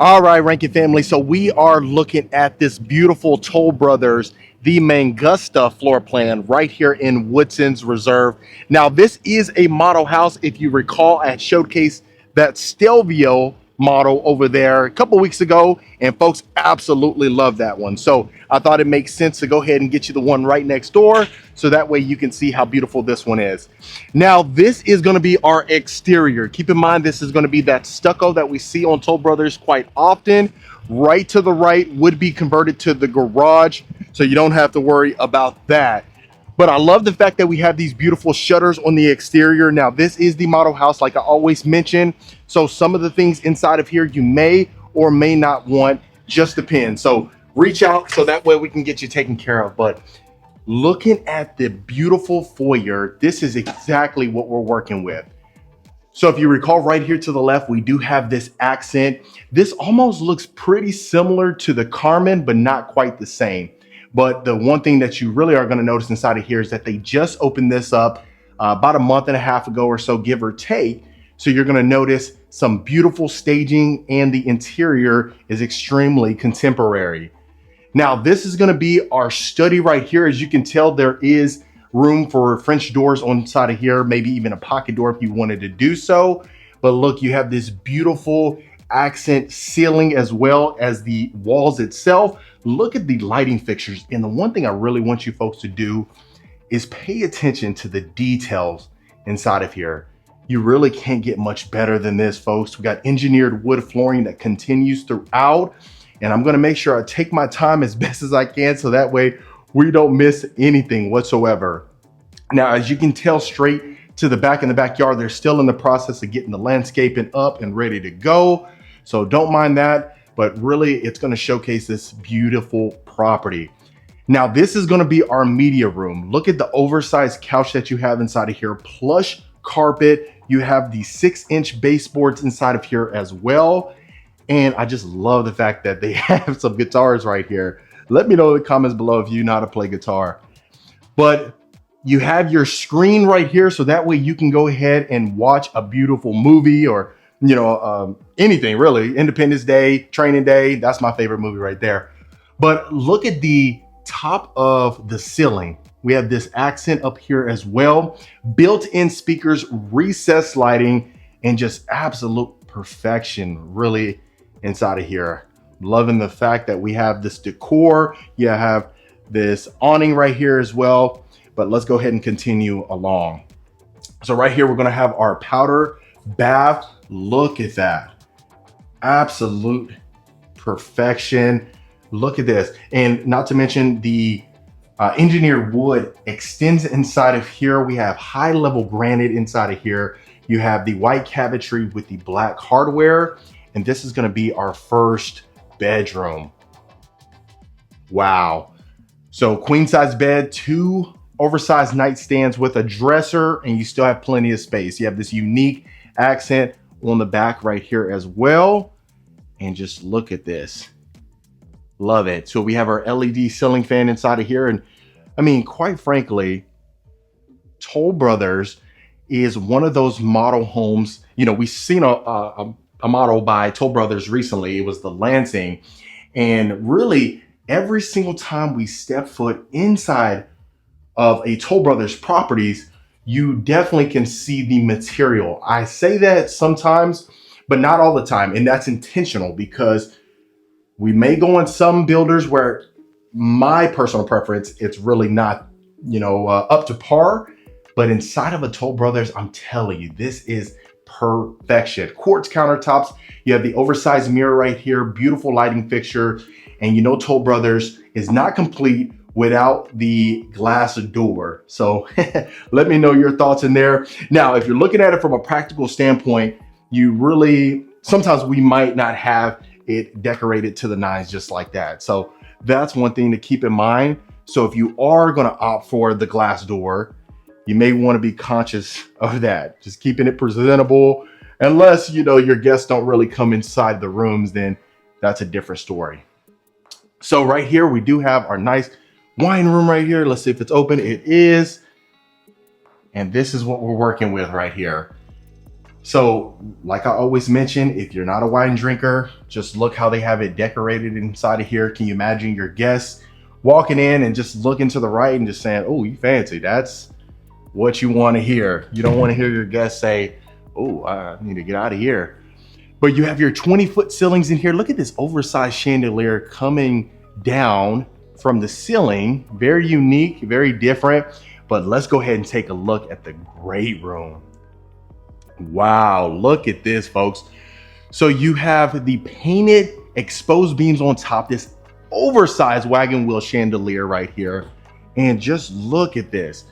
All right, Rankin family. So we are looking at this beautiful Toll Brothers, the Mangusta floor plan right here in Woodson's Reserve. Now, this is a model house. If you recall, I showcased that Stelvio model over there a couple weeks ago, and folks absolutely love that one. So I thought it makes sense to go ahead and get you the one right next door, so that way you can see how beautiful this one is. Now, this is going to be our exterior. Keep in mind, this is going to be that stucco that we see on Toll Brothers quite often. Right to the right would be converted to the garage, so you don't have to worry about that. But I love the fact that we have these beautiful shutters on the exterior. Now, this is the model house, like I always mention. So some of the things inside of here you may or may not want, just depends. So reach out so that way we can get you taken care of. But looking at the beautiful foyer, this is exactly what we're working with. So if you recall right here to the left, we do have this accent. This almost looks pretty similar to the Carmen, but not quite the same. But the one thing that you really are going to notice inside of here is that they just opened this up about a month and a half ago or so, give or take. So you're going to notice some beautiful staging, and the interior is extremely contemporary. Now, this is going to be our study right here. As you can tell, there is room for French doors on the side of here, maybe even a pocket door if you wanted to do so. But look, you have this beautiful accent ceiling as well as the walls itself. Look at the lighting fixtures. And the one thing I really want you folks to do is pay attention to the details inside of here. You really can't get much better than this, folks. We got engineered wood flooring that continues throughout. And I'm gonna make sure I take my time as best as I can so that way we don't miss anything whatsoever. Now, as you can tell straight to the back in the backyard, they're still in the process of getting the landscaping up and ready to go. So don't mind that, but really it's gonna showcase this beautiful property. Now, this is gonna be our media room. Look at the oversized couch that you have inside of here, plush carpet. You have the 6-inch baseboards inside of here as well. And I just love the fact that they have some guitars right here. Let me know in the comments below if you know how to play guitar. But you have your screen right here, so that way you can go ahead and watch a beautiful movie or, anything really. Independence Day, Training Day, that's my favorite movie right there. But look at the top of the ceiling. We have this accent up here as well. Built-in speakers, recessed lighting, and just absolute perfection really inside of here. Loving the fact that we have this decor. You have this awning right here as well. But let's go ahead and continue along. So right here, we're gonna have our powder bath. Look at that. Absolute perfection. Look at this. And not to mention the engineered wood extends inside of here. We have high level granite inside of here. You have the white cabinetry with the black hardware. And this is gonna be our first bedroom. Wow. So queen size bed, 2 oversized nightstands with a dresser, and you still have plenty of space. You have this unique accent on the back right here as well. And just look at this. Love it. So we have our LED ceiling fan inside of here. And I mean, quite frankly, Toll Brothers is one of those model homes. You know, we've seen a model by Toll Brothers recently. It was the Lansing. And really, every single time we step foot inside of a Toll Brothers properties, you definitely can see the material. I say that sometimes, but not all the time. And that's intentional because we may go on some builders where my personal preference, it's really not, up to par. But inside of a Toll Brothers, I'm telling you, this is perfection. Quartz countertops. You have the oversized mirror right here, beautiful lighting fixture. And Toll Brothers is not complete without the glass door. So let me know your thoughts in there. Now, if you're looking at it from a practical standpoint, sometimes we might not have it decorated to the nines just like that. So that's one thing to keep in mind. So if you are going to opt for the glass door, you may want to be conscious of that. Just keeping it presentable. Unless, your guests don't really come inside the rooms, then that's a different story. So right here, we do have our nice wine room right here. Let's see if it's open. It is. And this is what we're working with right here. So like I always mention, if you're not a wine drinker, just look how they have it decorated inside of here. Can you imagine your guests walking in and just looking to the right and just saying, oh, you fancy? That's what you want to hear. You don't want to hear your guests say, oh, I need to get out of here. But you have your 20-foot ceilings in here. Look at this oversized chandelier coming down from the ceiling. Very unique, very different. But let's go ahead and take a look at the great room. Wow, look at this, folks. So you have the painted exposed beams on top, this oversized wagon wheel chandelier right here. And just look at this.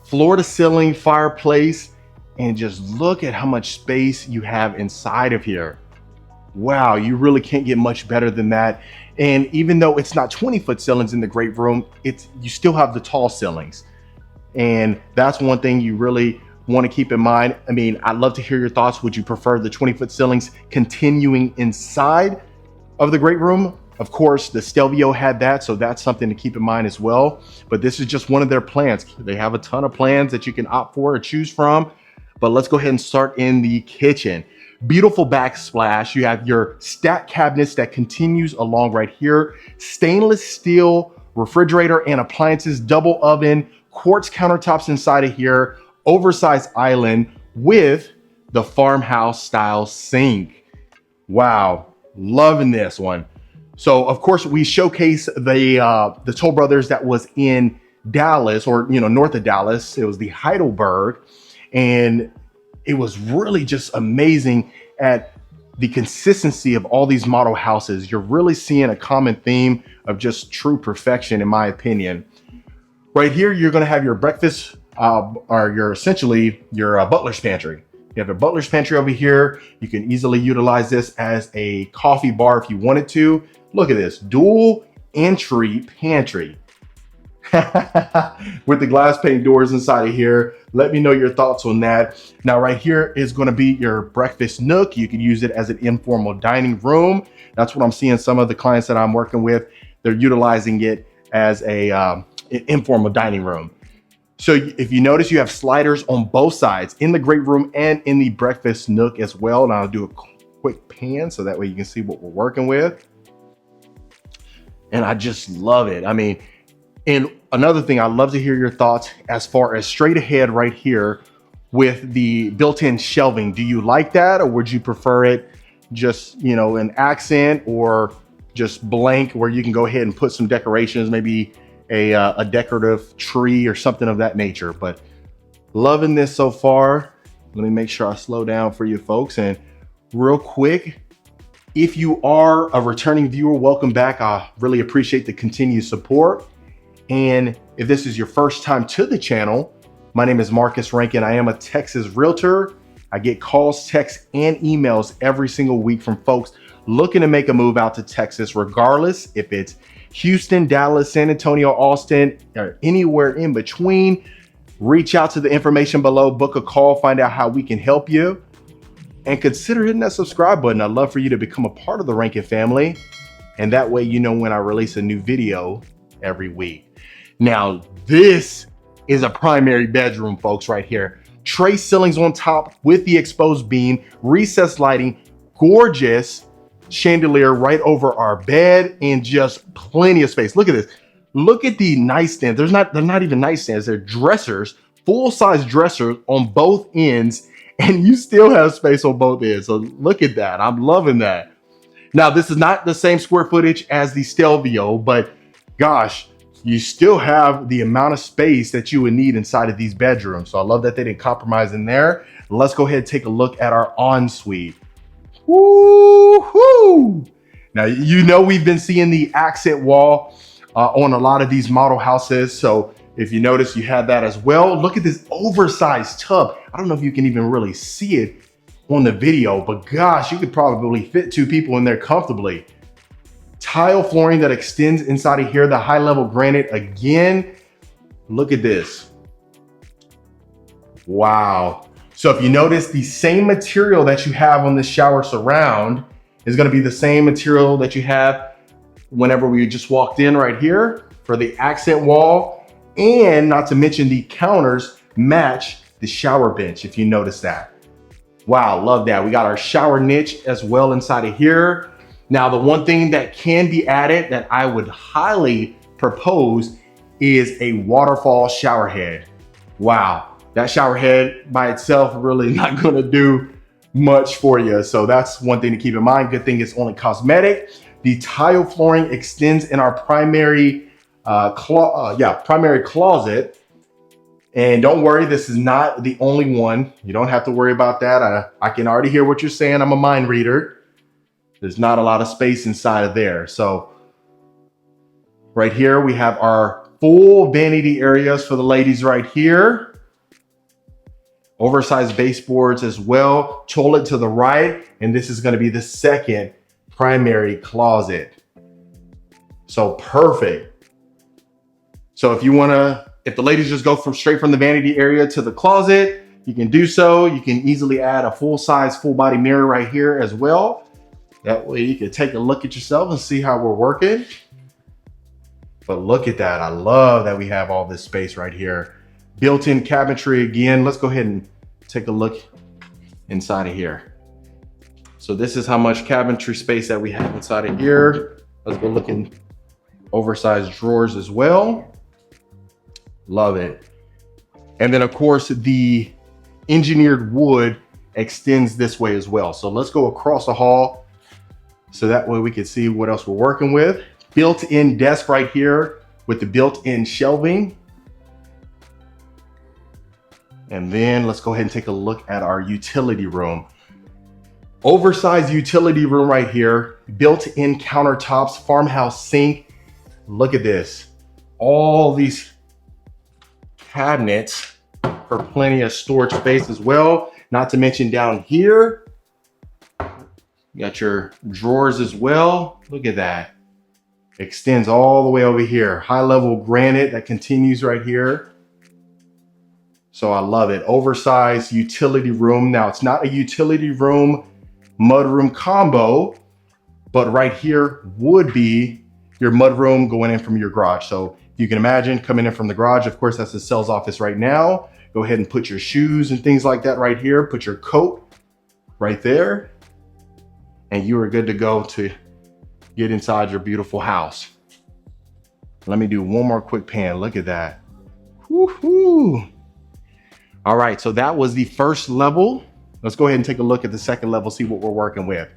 Floor to ceiling fireplace, and just look at how much space you have inside of here. Wow, you really can't get much better than that. And even though it's not 20-foot ceilings in the great room, you still have the tall ceilings. And that's one thing you really want to keep in mind. I mean, I'd love to hear your thoughts. Would you prefer the 20-foot ceilings continuing inside of the great room? Of course, the Stelvio had that, so that's something to keep in mind as well. But this is just one of their plans. They have a ton of plans that you can opt for or choose from. But let's go ahead and start in the kitchen. Beautiful backsplash. You have your stack cabinets that continues along right here. Stainless steel refrigerator and appliances, double oven, quartz countertops inside of here, oversized island with the farmhouse style sink. Wow, loving this one. So of course we showcase the Toll Brothers that was in Dallas, or north of Dallas. It was the Heidelberg, and it was really just amazing at the consistency of all these model houses. You're really seeing a common theme of just true perfection, in my opinion. Right here, you're going to have your breakfast, or your butler's pantry. You have a butler's pantry over here. You can easily utilize this as a coffee bar if you wanted to. Look at this, dual entry pantry with the glass pane doors inside of here. Let me know your thoughts on that. Now, right here is going to be your breakfast nook. You can use it as an informal dining room. That's what I'm seeing some of the clients that I'm working with. They're utilizing it as an informal dining room. So if you notice, you have sliders on both sides, in the great room and in the breakfast nook as well. And I'll do a quick pan so that way you can see what we're working with. And I just love it. I mean, and another thing, I'd love to hear your thoughts as far as straight ahead right here with the built-in shelving. Do you like that, or would you prefer it just, an accent, or just blank where you can go ahead and put some decorations, maybe a decorative tree or something of that nature? But loving this so far. Let me make sure I slow down for you folks. And real quick, if you are a returning viewer, welcome back. I really appreciate the continued support. And if this is your first time to the channel, my name is Marcus Rankin. I am a Texas realtor. I get calls, texts, and emails every single week from folks looking to make a move out to Texas, regardless if it's Houston, Dallas, San Antonio, Austin, or anywhere in between. Reach out to the information below, book a call, find out how we can help you, and consider hitting that subscribe button. I'd love for you to become a part of the Rankin family, and that way you know when I release a new video every week. Now, this is a primary bedroom, folks, right here. Tray ceilings on top with the exposed beam, recessed lighting, gorgeous chandelier right over our bed, and just plenty of space. Look at this. Look at the nightstands. They're not even nightstands. They're dressers, full-size dressers on both ends, and you still have space on both ends. So look at that. I'm loving that. Now, this is not the same square footage as the Stelvio, but gosh, you still have the amount of space that you would need inside of these bedrooms. So I love that they didn't compromise in there. Let's go ahead and take a look at our ensuite. Woo-hoo! Now, we've been seeing the accent wall on a lot of these model houses. So if you notice, you have that as well. Look at this oversized tub. I don't know if you can even really see it on the video, but gosh, you could probably fit 2 people in there comfortably. Tile flooring that extends inside of here, the high level granite again. Look at this. Wow. So if you notice, the same material that you have on the shower surround is going to be the same material that you have whenever we just walked in right here for the accent wall. And not to mention, the counters match the shower bench, if you notice that. Wow, love that. We got our shower niche as well inside of here. Now, the one thing that can be added that I would highly propose is a waterfall shower head. Wow, that shower head by itself really not gonna do much for you. So that's one thing to keep in mind. Good thing it's only cosmetic. The tile flooring extends in our primary primary closet. And don't worry, this is not the only one. You don't have to worry about that. I can already hear what you're saying. I'm a mind reader. There's not a lot of space inside of there. So right here, we have our full vanity areas for the ladies right here. Oversized baseboards as well. Toilet to the right. And this is gonna be the second primary closet. So perfect. So if the ladies just go straight from the vanity area to the closet, you can do so. You can easily add a full-size, full-body mirror right here as well. That way you can take a look at yourself and see how we're working. But look at that. I love that we have all this space right here. Built-in cabinetry again. Let's go ahead and take a look inside of here. So this is how much cabinetry space that we have inside of here. Let's go look in oversized drawers as well. Love it. And then of course the engineered wood extends this way as well. So let's go across the hall so that way we can see what else we're working with. Built-in desk right here with the built-in shelving. And then let's go ahead and take a look at our utility room. Oversized utility room right here, built-in countertops, farmhouse sink. Look at this. All these cabinets for plenty of storage space as well. Not to mention down here, you got your drawers as well. Look at that. Extends all the way over here. High level granite that continues right here. So I love it. Oversized utility room. Now it's not a utility room, mudroom combo, but right here would be your mudroom going in from your garage. So you can imagine coming in from the garage. Of course, that's the sales office right now. Go ahead and put your shoes and things like that right here. Put your coat right there. And you are good to go to get inside your beautiful house. Let me do one more quick pan. Look at that. Woohoo. All right, so that was the first level. Let's go ahead and take a look at the second level, see what we're working with.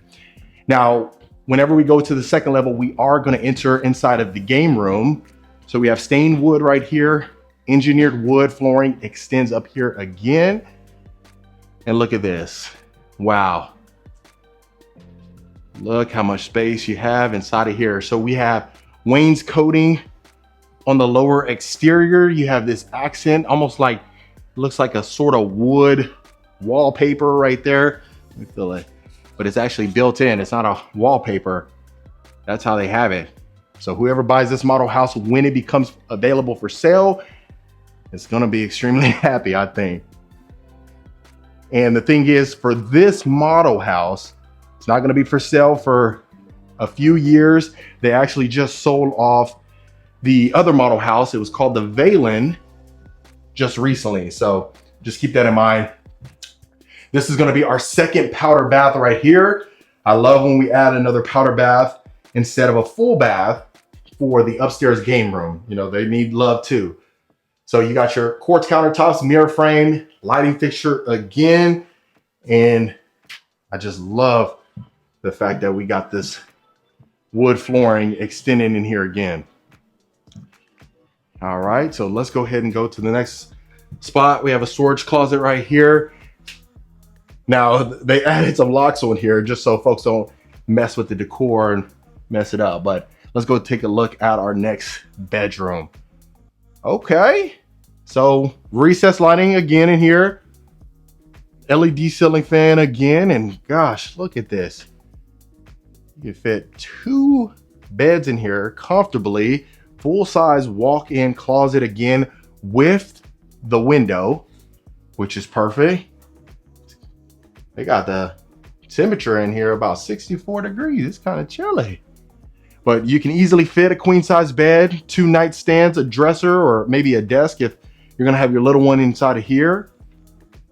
Now, whenever we go to the second level, we are gonna enter inside of the game room. So we have stained wood right here. Engineered wood flooring extends up here again. And look at this. Wow. Look how much space you have inside of here. So we have wainscoting on the lower exterior. You have this accent, almost like, looks like a sort of wood wallpaper right there. Let me feel it. But it's actually built in. It's not a wallpaper. That's how they have it. So whoever buys this model house, when it becomes available for sale, it's gonna be extremely happy, I think. And the thing is, for this model house, it's not gonna be for sale for a few years. They actually just sold off the other model house. It was called the Valen just recently. So just keep that in mind. This is gonna be our second powder bath right here. I love when we add another powder bath instead of a full bath for the upstairs game room. You know, they need love too. So you got your quartz countertops, mirror frame, lighting fixture again. And I just love the fact that we got this wood flooring extending in here again. All right, so let's go ahead and go to the next spot. We have a storage closet right here. Now they added some locks on here just so folks don't mess with the decor and mess it up. But let's go take a look at our next bedroom. Okay, so recessed lighting again in here. LED ceiling fan again, and gosh, look at this. You can fit 2 beds in here comfortably. Full-size walk-in closet again with the window, which is perfect. They got the temperature in here about 64 degrees. It's kind of chilly. But you can easily fit a queen-size bed, 2 nightstands, a dresser, or maybe a desk if you're gonna have your little one inside of here.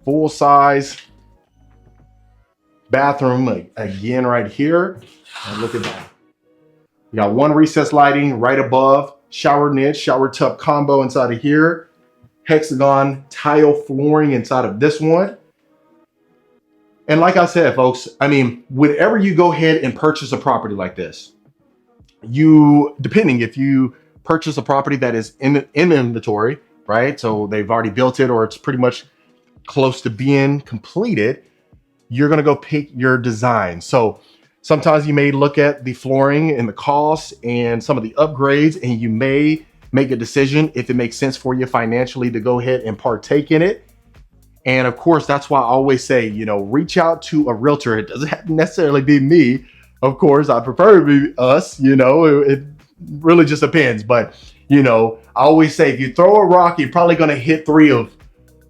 Full-size bathroom again right here. And look at that. We got one recessed lighting right above, shower niche, shower tub combo inside of here, hexagon tile flooring inside of this one. And like I said, folks, I mean, whenever you go ahead and purchase a property like this, depending if you purchase a property that is in inventory, right? So they've already built it or it's pretty much close to being completed, you're going to go pick your design. So sometimes you may look at the flooring and the costs and some of the upgrades, and you may make a decision if it makes sense for you financially to go ahead and partake in it. And of course, that's why I always say, reach out to a realtor. It doesn't have to necessarily be me. Of course, I prefer to be us, it really just depends. But, I always say if you throw a rock, you're probably going to hit three of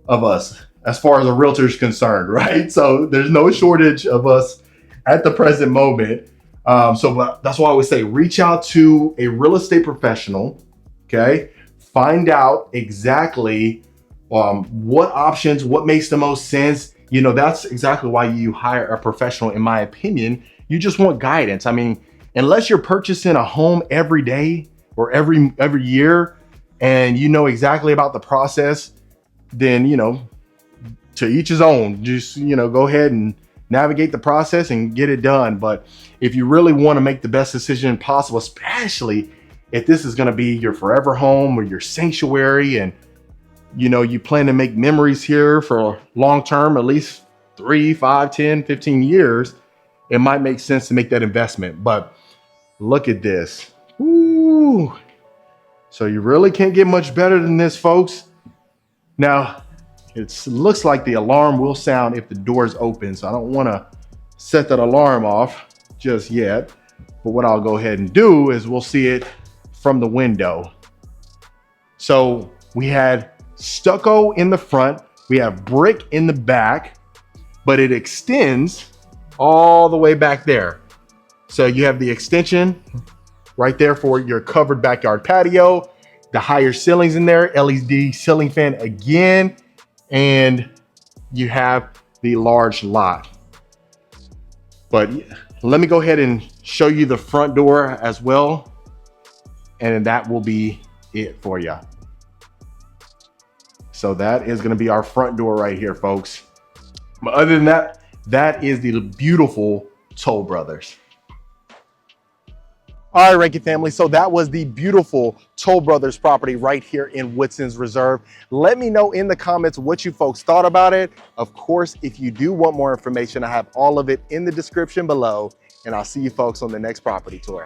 us as far as a realtor is concerned, right? So there's no shortage of us at the present moment. So that's why I always say reach out to a real estate professional, okay? Find out exactly what options, what makes the most sense. That's exactly why you hire a professional, in my opinion. You just want guidance. I mean, unless you're purchasing a home every day or every year and you know exactly about the process, then, to each his own. Just, go ahead and navigate the process and get it done. But if you really want to make the best decision possible, especially if this is going to be your forever home or your sanctuary, and you plan to make memories here for long term, at least 3, 5, 10, 15 years, it might make sense to make that investment. But look at this. Ooh. So you really can't get much better than this, folks. Now, it looks like the alarm will sound if the door is open, so I don't want to set that alarm off just yet. But what I'll go ahead and do is we'll see it from the window. So we had stucco in the front, we have brick in the back, but it extends all the way back there. So you have the extension right there for your covered backyard patio, the higher ceilings in there, LED ceiling fan again, and you have the large lot. But let me go ahead and show you the front door as well, and that will be it for you. So that is going to be our front door right here, folks. But other than that, that is the beautiful Toll Brothers. All right, Reiki family. So that was the beautiful Toll Brothers property right here in Woodson's Reserve. Let me know in the comments what you folks thought about it. Of course, if you do want more information, I have all of it in the description below, and I'll see you folks on the next property tour.